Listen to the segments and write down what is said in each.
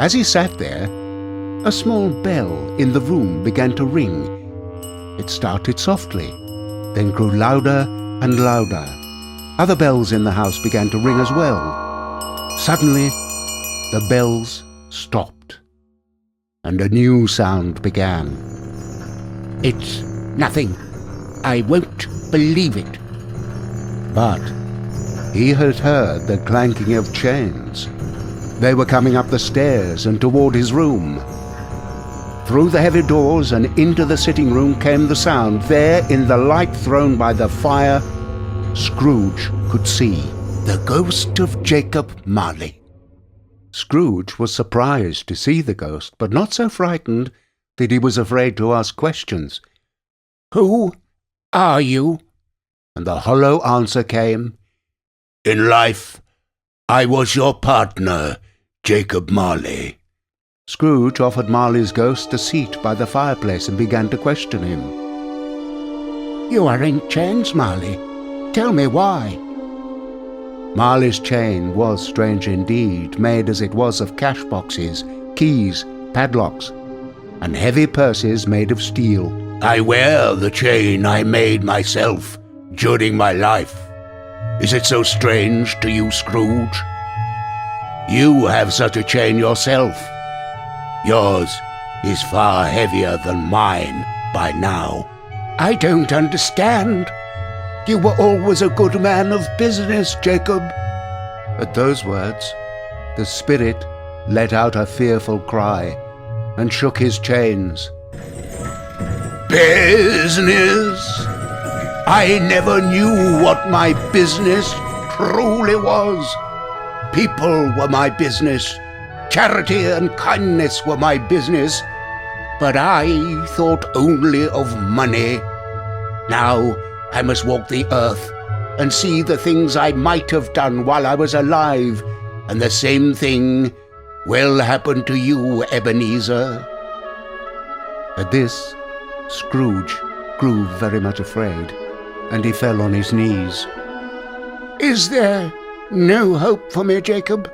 As he sat there, a small bell in the room began to ring. It started softly, then grew louder and louder. Other bells in the house began to ring as well. Suddenly, the bells stopped, and a new sound began. "It's nothing. I won't believe it." But he had heard the clanking of chains. They were coming up the stairs and toward his room. Through the heavy doors and into the sitting room came the sound. There, in the light thrown by the fire, Scrooge could see the ghost of Jacob Marley. Scrooge was surprised to see the ghost, but not so frightened that he was afraid to ask questions. "Who are you?" And the hollow answer came, "In life, I was your partner, Jacob Marley." Scrooge offered Marley's ghost a seat by the fireplace and began to question him. "You are in chains, Marley. Tell me why." Marley's chain was strange indeed, made as it was of cash boxes, keys, padlocks, and heavy purses made of steel. "I wear the chain I made myself during my life. Is it so strange to you, Scrooge? You have such a chain yourself. Yours is far heavier than mine by now." "I don't understand. You were always a good man of business, Jacob." At those words, the spirit let out a fearful cry and shook his chains. "Business? I never knew what my business truly was. People were my business. Charity and kindness were my business. But I thought only of money. Now I must walk the earth and see the things I might have done while I was alive, and the same thing will happen to you, Ebenezer." At this, Scrooge grew very much afraid, and he fell on his knees. "Is there no hope for me, Jacob?"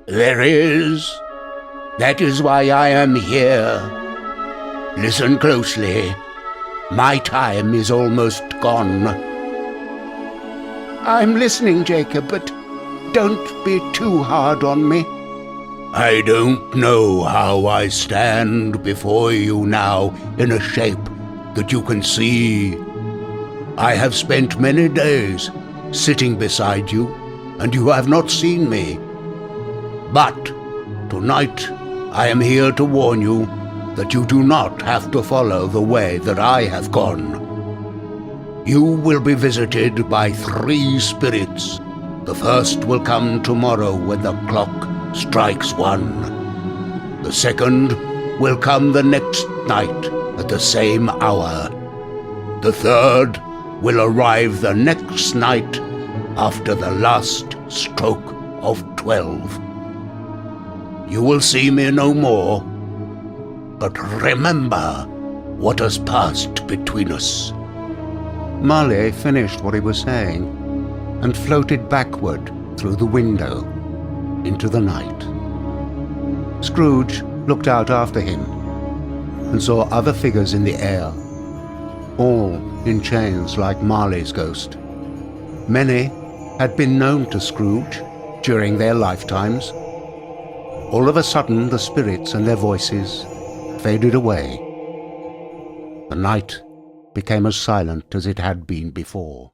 "There is. That is why I am here. Listen closely. My time is almost gone." "I'm listening, Jacob, but don't be too hard on me." "I don't know how I stand before you now in a shape that you can see. I have spent many days sitting beside you, and you have not seen me. But tonight I am here to warn you that you do not have to follow the way that I have gone. You will be visited by 3 spirits. The first will come tomorrow when the clock strikes 1. The second will come the next night at the same hour. The third will arrive the next night after the last stroke of 12. You will see me no more, but remember what has passed between us." Marley finished what he was saying and floated backward through the window into the night. Scrooge looked out after him and saw other figures in the air, all in chains like Marley's ghost. Many had been known to Scrooge during their lifetimes. All of a sudden, the spirits and their voices faded away. The night became as silent as it had been before.